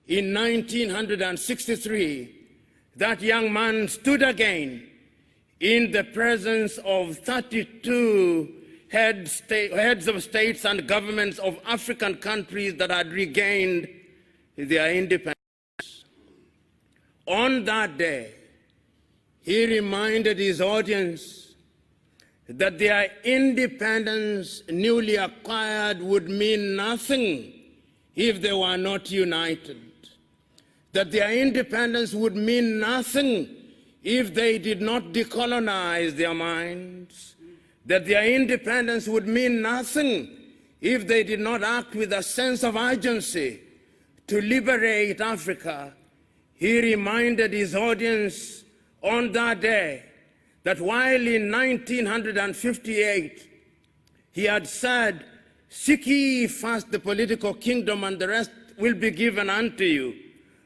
in 1963, that young man stood again in the presence of 32 heads of states and governments of African countries that had regained their independence. On that day, he reminded his audience that their independence newly acquired would mean nothing if they were not united, that their independence would mean nothing if they did not decolonize their minds, that their independence would mean nothing if they did not act with a sense of urgency to liberate Africa. He reminded his audience on that day that while in 1958 he had said, "Seek ye first the political kingdom and the rest will be given unto you,"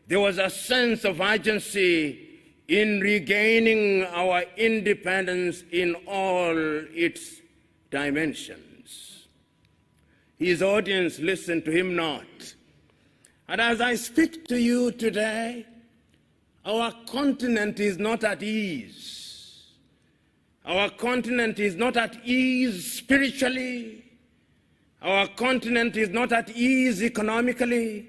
there was a sense of urgency in regaining our independence in all its dimensions. His audience listened to him not. And as I speak to you today, our continent is not at ease. Our continent is not at ease spiritually. Our continent is not at ease economically.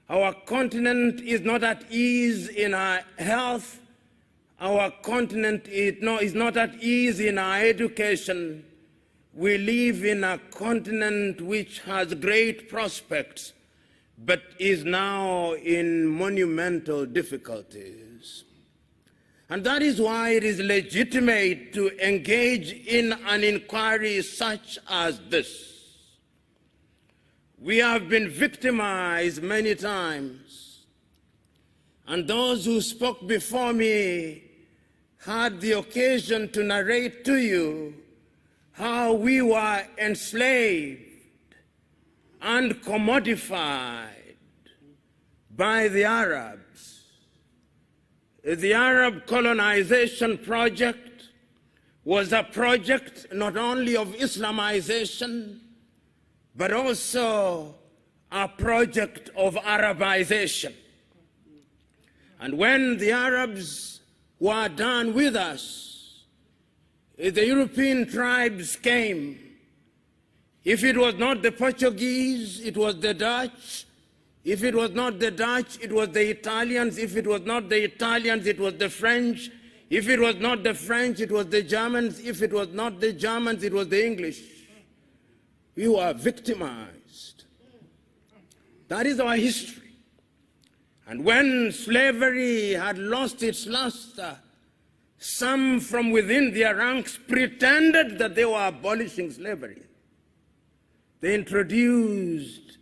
Our continent is not at ease in our health. Our continent is not at ease in our education. We live in a continent which has great prospects, but is now in monumental difficulties. And that is why it is legitimate to engage in an inquiry such as this. We have been victimized many times, and those who spoke before me had the occasion to narrate to you how we were enslaved and commodified by the Arabs. The Arab colonization project was a project not only of Islamization, but also a project of Arabization. And when the Arabs were done with us, the European tribes came. If it was not the Portuguese, it was the Dutch. If it was not the Dutch, it was the Italians. If it was not the Italians, it was the French. If it was not the French, it was the Germans. If it was not the Germans, it was the English. We were victimized. That is our history. And when slavery had lost its luster, some from within their ranks pretended that they were abolishing slavery. They introduced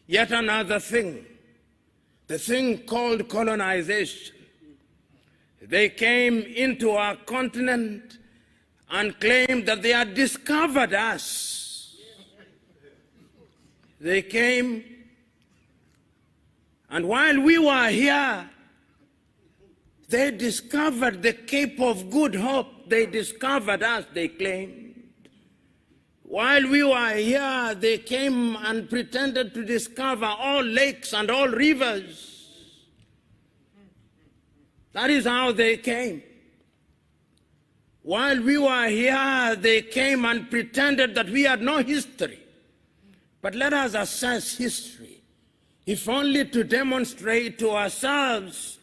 yet another thing, the thing called colonization. They came into our continent and claimed that they had discovered us. They came, and while we were here, they discovered the Cape of Good Hope. They discovered us, they claimed. While we were here, they came and pretended to discover all lakes and all rivers. That is how they came. While we were here, they came and pretended that we had no history. But let us assess history, if only to demonstrate to ourselves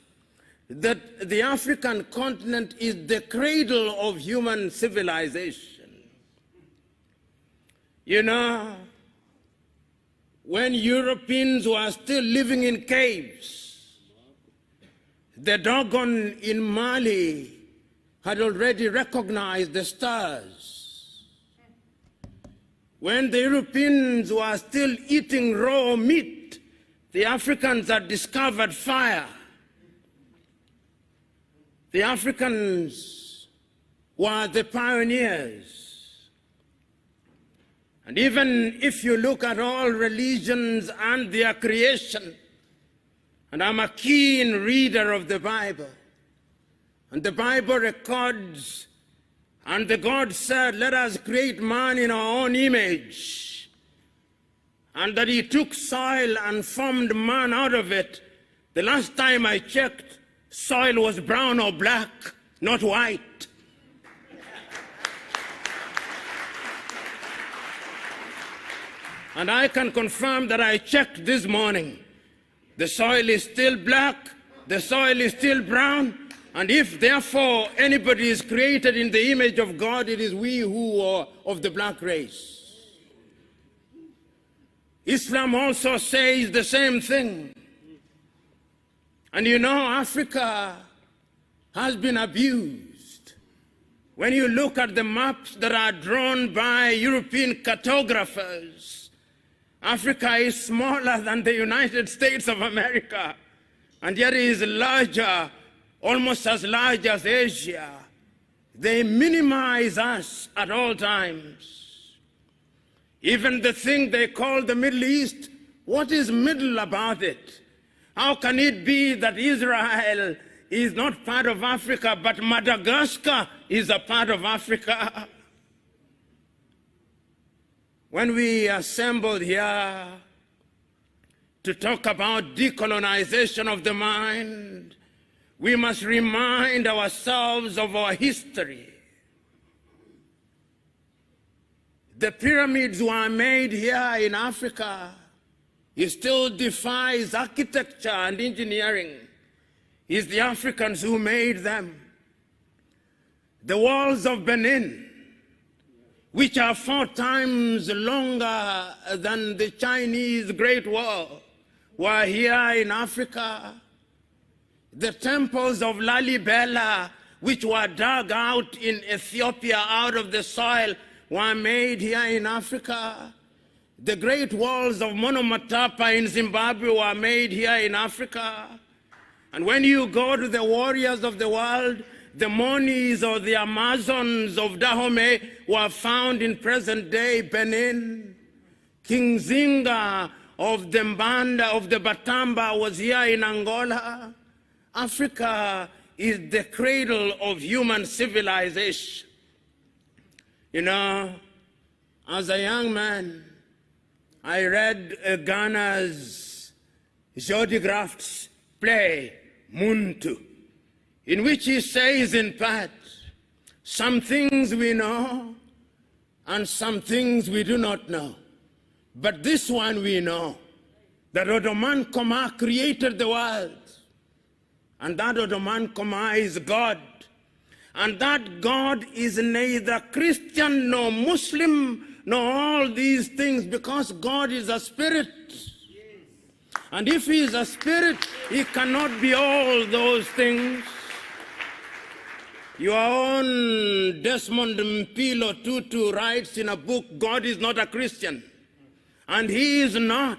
that the African continent is the cradle of human civilization. You know, when Europeans were still living in caves, the Dogon in Mali had already recognized the stars. When the Europeans were still eating raw meat, the Africans had discovered fire. The Africans were the pioneers. And even if you look at all religions and their creation, and I'm a keen reader of the Bible, and the Bible records, and the God said, let us create man in our own image, and that he took soil and formed man out of it, The last time I checked, soil was brown or black, not white. And I can confirm that I checked this morning. The soil is still black, the soil is still brown, and if therefore anybody is created in the image of God, it is we who are of the black race. Islam also says the same thing. And you know, Africa has been abused. When you look at the maps that are drawn by European cartographers, Africa is smaller than the United States of America, and yet it is larger, almost as large as Asia. They minimize us at all times. Even the thing they call the Middle East, what is middle about it? How can it be that Israel is not part of Africa, but Madagascar is a part of Africa? When we assembled here to talk about decolonization of the mind, we must remind ourselves of our history. The pyramids were made here in Africa. It still defies architecture and engineering. It's the Africans who made them. The walls of Benin, which are 4 times longer than the Chinese Great Wall, were here in Africa. The temples of Lalibela, which were dug out in Ethiopia out of the soil, were made here in Africa. The great walls of Monomotapa in Zimbabwe were made here in Africa. And when you go to the warriors of the world, the Monis or the Amazons of Dahomey were found in present-day Benin. King Zinga of the Mbanda, of the Batamba, was here in Angola. Africa is the cradle of human civilization. You know, as a young man, I read Ghana's Jody Graft's play, Muntu, in which he says in part, some things we know and some things we do not know. But this one we know, that Ottoman Koma created the world. And that Ottoman Koma is God. And that God is neither Christian nor Muslim nor all these things, because God is a spirit. And if he is a spirit, he cannot be all those things. Your own Desmond Mpilo Tutu writes in a book, God is not a Christian. And he is not.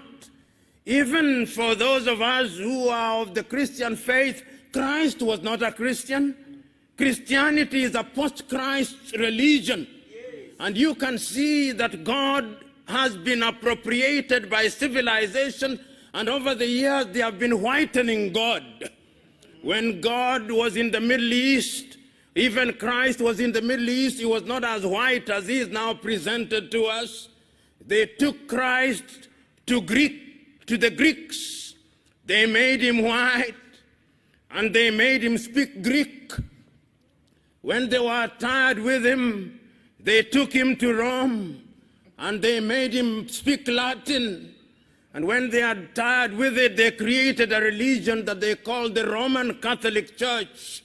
Even for those of us who are of the Christian faith, Christ was not a Christian. Christianity is a post-Christ religion. And you can see that God has been appropriated by civilization, and over the years they have been whitening God. When God was in the Middle East, even Christ was in the Middle East, he was not as white as he is now presented to us. They took Christ to the Greeks. They made him white, and they made him speak Greek. When they were tired with him, they took him to Rome, and they made him speak Latin. And when they had tired with it, they created a religion that they called the Roman Catholic Church.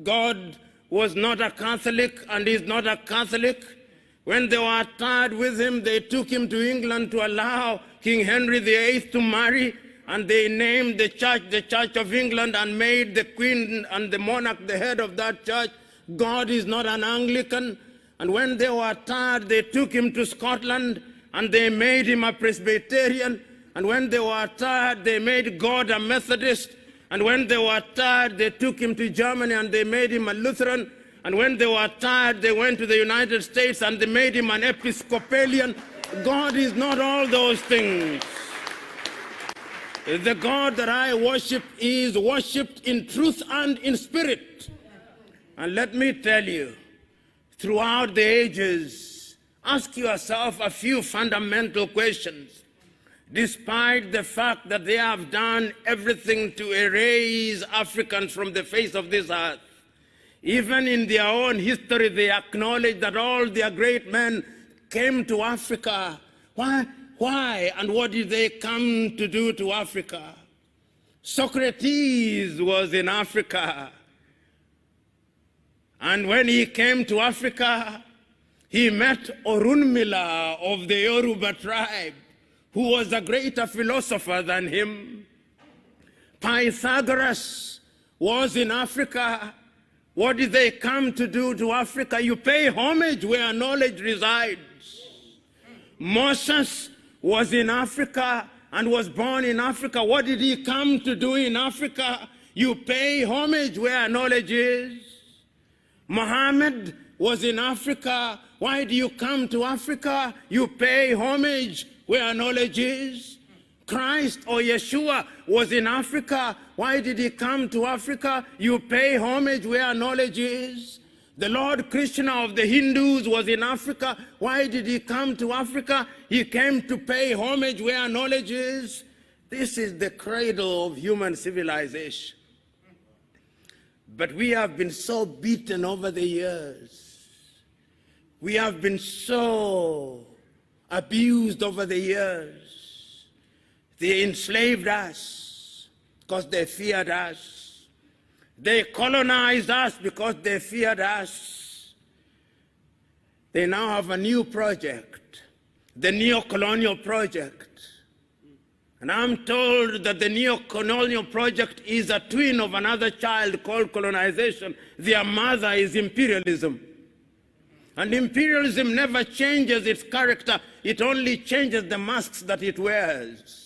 God was not a Catholic and is not a Catholic. When they were tired with him, they took him to England to allow King Henry VIII to marry, and they named the Church of England, and made the Queen and the monarch the head of that church. God is not an Anglican. And when they were tired, they took him to Scotland, and they made him a Presbyterian. And when they were tired, they made God a Methodist. And when they were tired, they took him to Germany, and they made him a Lutheran. And when they were tired, they went to the United States, and they made him an Episcopalian. God is not all those things. The God that I worship is worshipped in truth and in spirit. And let me tell you, throughout the ages, ask yourself a few fundamental questions. despite the fact that they have done everything to erase Africans from the face of this earth. Even in their own history, they acknowledge that all their great men came to Africa. Why? And what did they come to do to Africa? Socrates was in Africa. And when he came to Africa, he met Orunmila of the Yoruba tribe, who was a greater philosopher than him. Pythagoras was in Africa. What did they come to do to Africa? You pay homage where knowledge resides. Moses was in Africa and was born in Africa. What did he come to do in Africa? You pay homage where knowledge is. Muhammad was in Africa. Why do you come to Africa? You pay homage where knowledge is. Christ or Yeshua was in Africa. Why did he come to Africa? You pay homage where knowledge is. The Lord Krishna of the Hindus was in Africa. Why did he come to Africa? He came to pay homage where knowledge is. This is the cradle of human civilization. But we have been so beaten over the years. We have been so abused over the years. They enslaved us because they feared us. They colonized us because they feared us. They now have a new project, the neo-colonial project. And I'm told that the neo-colonial project is a twin of another child called colonization. Their mother is imperialism. And imperialism never changes its character. It only changes the masks that it wears.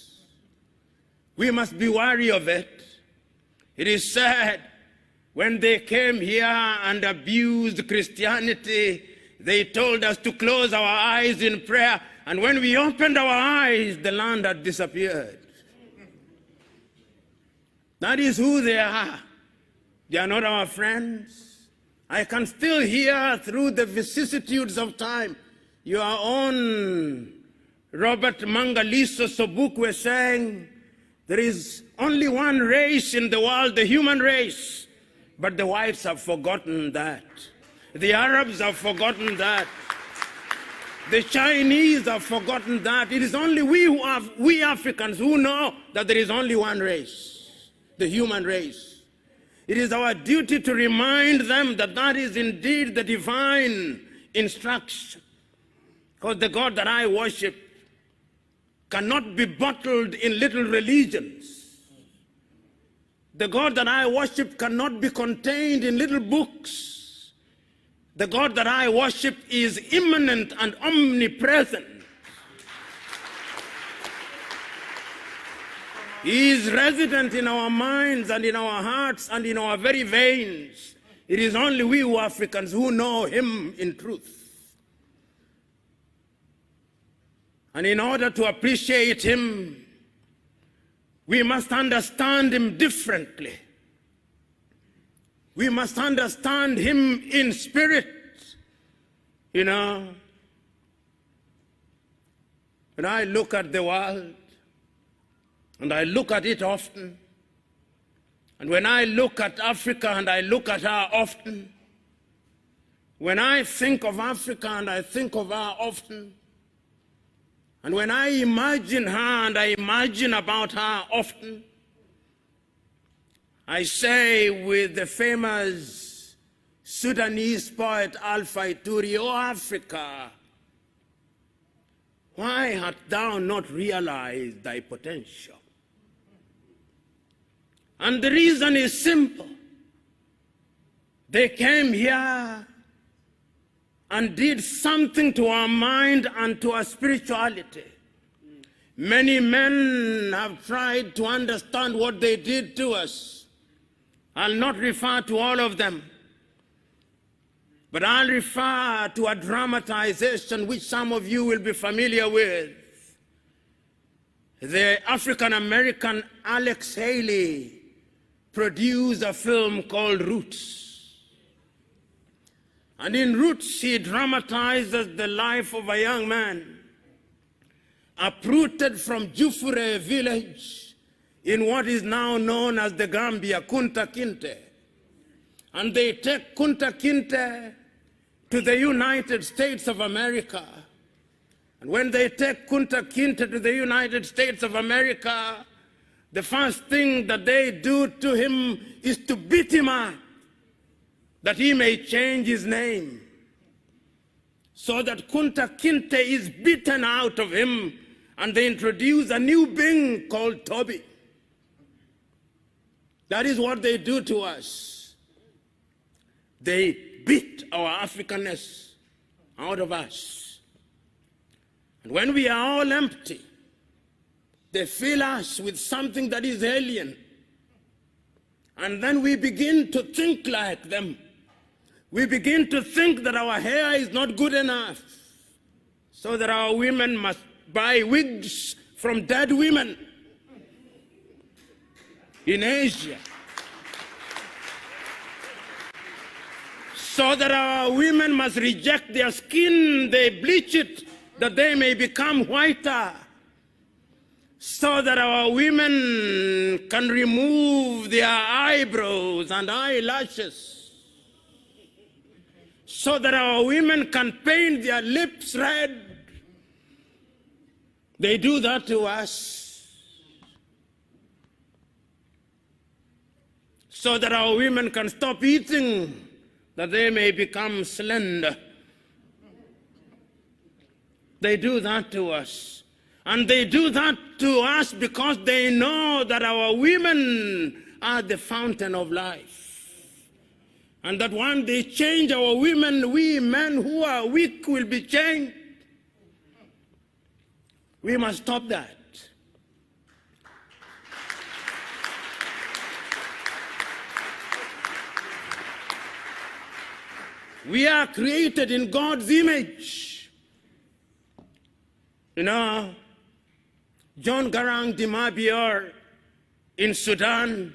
We must be wary of it. It is sad, when they came here and abused Christianity, they told us to close our eyes in prayer. And when we opened our eyes, the land had disappeared. That is who they are. They are not our friends. I can still hear through the vicissitudes of time your own Robert Mangaliso Sobukwe saying, there is only one race in the world, the human race. But the whites have forgotten that. The Arabs have forgotten that. The Chinese have forgotten that. It is only we Africans who know that there is only one race, the human race. It is our duty to remind them that that is indeed the divine instruction. Because the God that I worship cannot be bottled in little religions. The God that I worship cannot be contained in little books. The God that I worship is immanent and omnipresent. He is resident in our minds and in our hearts and in our very veins. It is only we who Africans who know him in truth. And in order to appreciate him, we must understand him differently. We must understand him in spirit. You know, when I look at the world, and I look at it often, and when I look at Africa and I look at her often, when I think of Africa and I think of her often, and when I imagine her and I imagine about her often, I say with the famous Sudanese poet Alpha Ituri, "O Africa, why hast thou not realized thy potential?" And the reason is simple. They came here and did something to our mind and to our spirituality. Many men have tried to understand what they did to us. I'll not refer to all of them, but I'll refer to a dramatization which some of you will be familiar with. The African-American Alex Haley produced a film called Roots. And in Roots, he dramatizes the life of a young man uprooted from Jufure village in what is now known as the Gambia, Kunta Kinte. And they take Kunta Kinte to the United States of America. And when they take Kunta Kinte to the United States of America, the first thing that they do to him is to beat him up, that he may change his name, so that Kunta Kinte is beaten out of him, and they introduce a new being called Toby. That is what they do to us. They beat our Africanness out of us. And when we are all empty, they fill us with something that is alien. And then we begin to think like them. We begin to think that our hair is not good enough, so that our women must buy wigs from dead women in Asia, so that our women must reject their skin, they bleach it, that they may become whiter, so that our women can remove their eyebrows and eyelashes, so that our women can paint their lips red. They do that to us, so that our women can stop eating, that they may become slender. They do that to us. And they do that to us because they know that our women are the fountain of life. And that when they change our women, we men who are weak will be changed. We must stop that. We are created in God's image. You know, John Garang Dimabior in Sudan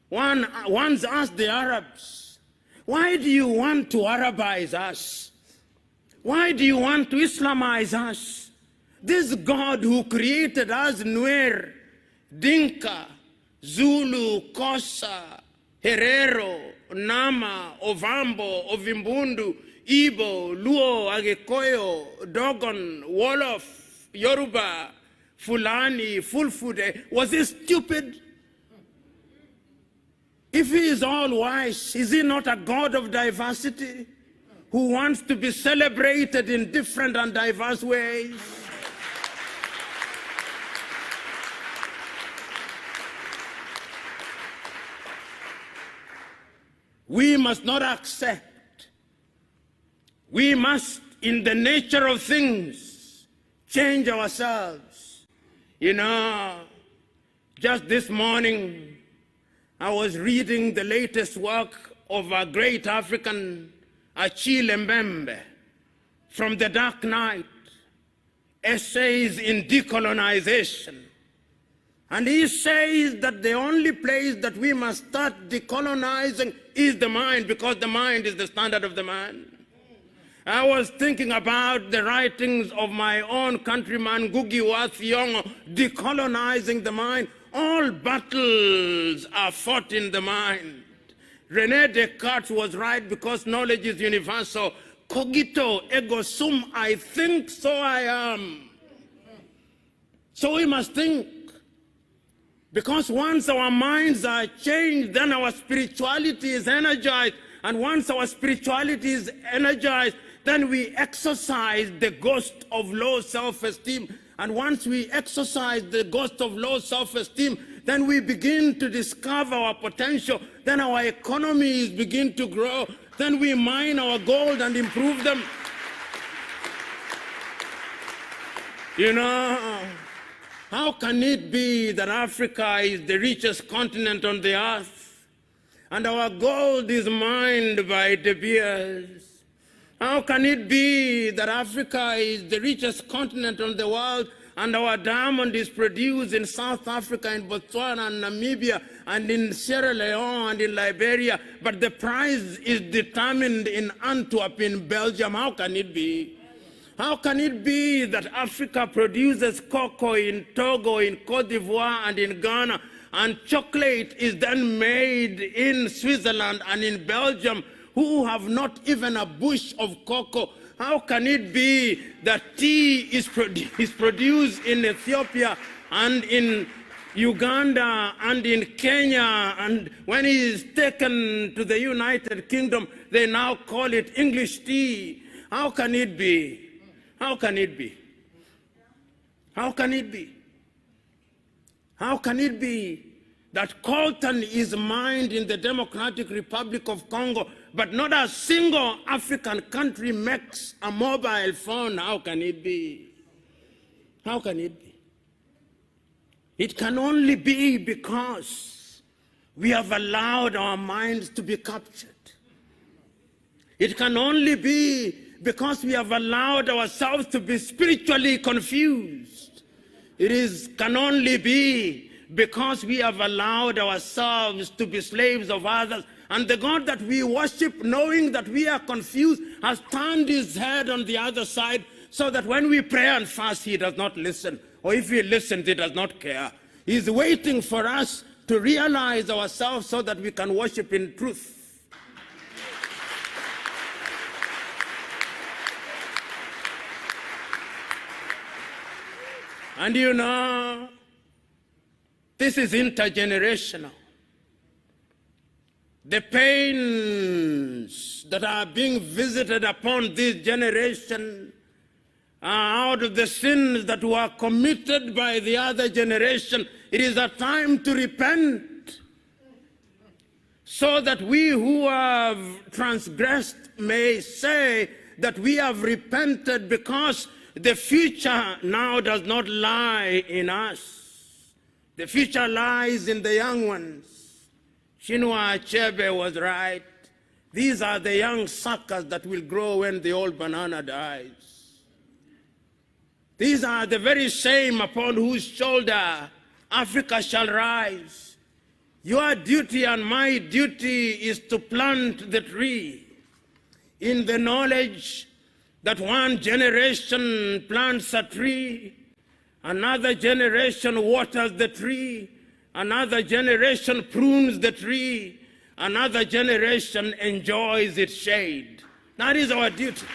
once asked the Arabs, why do you want to Arabize us? Why do you want to Islamize us? This God who created us, Nuer, Dinka, Zulu, Kosa, Herero, Nama, Ovambo, Ovimbundu, Igbo, Luo, Agekoyo, Dogon, Wolof, Yoruba, Fulani, Fulfude. Was he stupid? If he is all wise, is he not a God of diversity who wants to be celebrated in different and diverse ways? We must not accept. We must, in the nature of things, change ourselves. You know, just this morning, I was reading the latest work of a great African, Achille Mbembe, from The Dark Night, Essays in Decolonization. And he says that the only place that we must start decolonizing is the mind, because the mind is the standard of the man. I was thinking about the writings of my own countryman, Ngugi wa Thiong'o, decolonizing the mind. All battles are fought in the mind. René Descartes was right because knowledge is universal. Cogito ergo sum, I think, so I am. So we must think. Because once our minds are changed, then our spirituality is energized. And once our spirituality is energized, then we exercise the ghost of low self-esteem. And once we exercise the ghost of low self-esteem, then we begin to discover our potential. Then our economies begin to grow. Then we mine our gold and improve them. You know, how can it be that Africa is the richest continent on the earth and our gold is mined by De Beers? How can it be that Africa is the richest continent on the world and our diamond is produced in South Africa, in Botswana, and Namibia, and in Sierra Leone, and in Liberia, but the price is determined in Antwerp, in Belgium? How can it be? How can it be that Africa produces cocoa in Togo, in Cote d'Ivoire, and in Ghana, and chocolate is then made in Switzerland and in Belgium, who have not even a bush of cocoa? How can it be that tea is produced in Ethiopia and in Uganda and in Kenya, and when it is taken to the United Kingdom, they now call it English tea? How can it be? How can it be? How can it be? How can it be that coltan is mined in the Democratic Republic of Congo, but not a single African country makes a mobile phone? How can it be? How can it be? It can only be because we have allowed our minds to be captured. It can only be because we have allowed ourselves to be spiritually confused. Can only be because we have allowed ourselves to be slaves of others. And the God that we worship, knowing that we are confused, has turned his head on the other side, so that when we pray and fast, he does not listen. Or if he listens, he does not care. He's waiting for us to realize ourselves so that we can worship in truth. And you know, this is intergenerational. The pains that are being visited upon this generation are out of the sins that were committed by the other generation. It is a time to repent, so that we who have transgressed may say that we have repented, because the future now does not lie in us. The future lies in the young ones. Chinua Achebe was right. These are the young suckers that will grow when the old banana dies. These are the very same upon whose shoulder Africa shall rise. Your duty and my duty is to plant the tree in the knowledge that one generation plants a tree, another generation waters the tree, another generation prunes the tree, another generation enjoys its shade. That is our duty.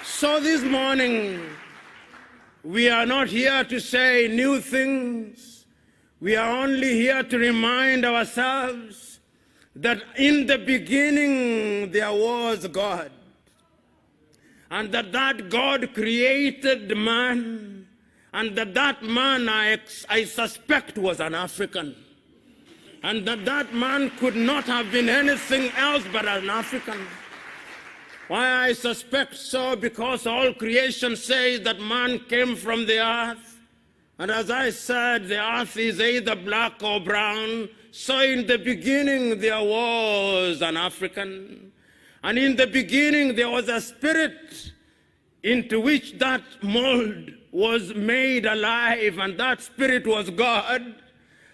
So this morning, we are not here to say new things. We are only here to remind ourselves that in the beginning there was God, and that God created man, and that man, I suspect, was an African, and that man could not have been anything else but an African. Why I suspect so? Because all creation says that man came from the earth, and as I said, the earth is either black or brown. So in the beginning there was an African, and in the beginning there was a spirit into which that mold was made alive, and that spirit was God.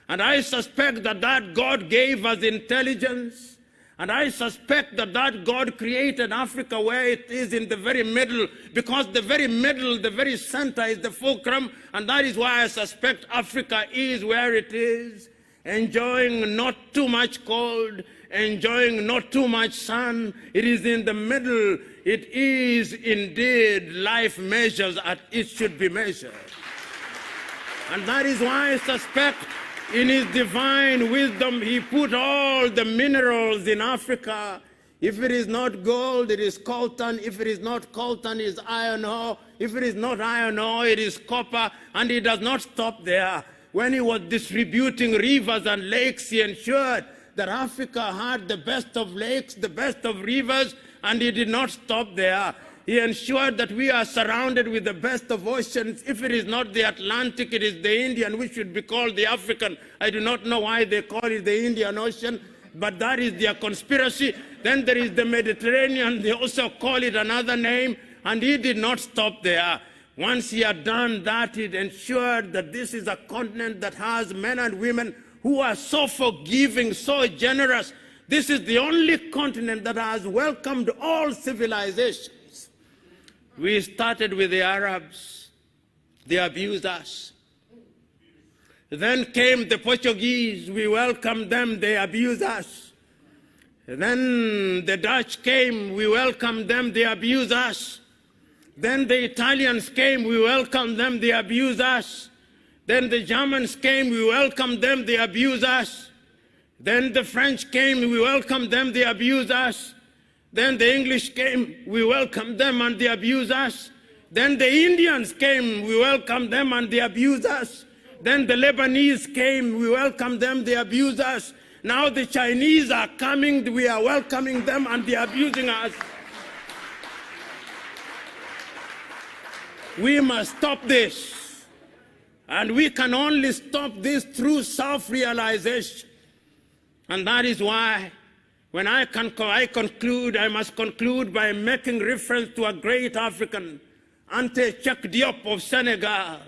And I suspect that God gave us intelligence, and I suspect that God created Africa where it is in the very middle, because the very middle, the very center is the fulcrum, and that is why I suspect Africa is where it is. Enjoying not too much cold, enjoying not too much sun. It is in the middle. It is indeed life measures as it should be measured. And that is why I suspect in his divine wisdom he put all the minerals in Africa. If it is not gold, it is coltan. If it is not coltan, it is iron ore. If it is not iron ore, it is copper. And he does not stop there. When he was distributing rivers and lakes, he ensured that Africa had the best of lakes, the best of rivers, and he did not stop there. He ensured that we are surrounded with the best of oceans. If it is not the Atlantic, it is the Indian, which should be called the African. I do not know why they call it the Indian Ocean, but that is their conspiracy. Then there is the Mediterranean. They also call it another name, and he did not stop there. Once he had done that, he ensured that this is a continent that has men and women who are so forgiving, so generous. This is the only continent that has welcomed all civilizations. We started with the Arabs. They abused us. Then came the Portuguese. We welcomed them. They abused us. Then the Dutch came. We welcomed them. They abused us. Then the Italians came. We welcomed them. They abused us. Then the Germans came. We welcomed them. They abused us. Then the French came, we welcomed them, they abused us. Then the English came, we welcomed them and they abused us. Then the Indians came, we welcomed them and they abused us. Then the Lebanese came, we welcomed them, they abused us. Now the Chinese are coming, we are welcoming them and they are abusing us. We must stop this. And we can only stop this through self-realization. And that is why, when I conclude, I must conclude by making reference to a great African, Ante Cheikh Diop of Senegal,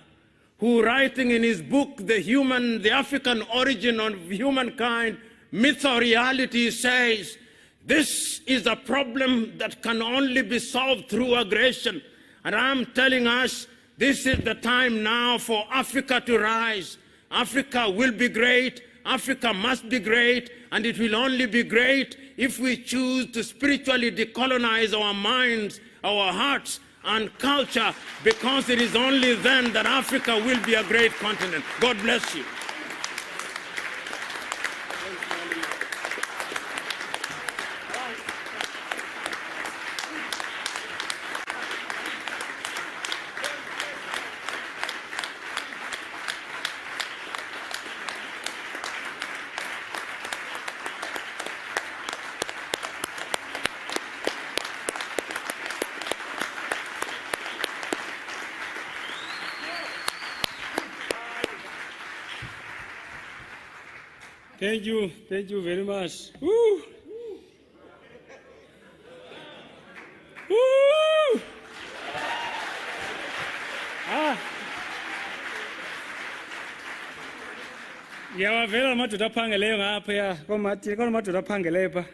who, writing in his book, The African Origin of Humankind, Myth or Reality, says, this is a problem that can only be solved through aggression. And I'm telling us, this is the time now for Africa to rise. Africa will be great. Africa must be great, and it will only be great if we choose to spiritually decolonize our minds, our hearts, and culture, because it is only then that Africa will be a great continent. God bless you. Thank you very much. Woo. Woo. Ya wavela madoda aphangeleyo ngapha ya, komathi madoda aphangeleyo pha.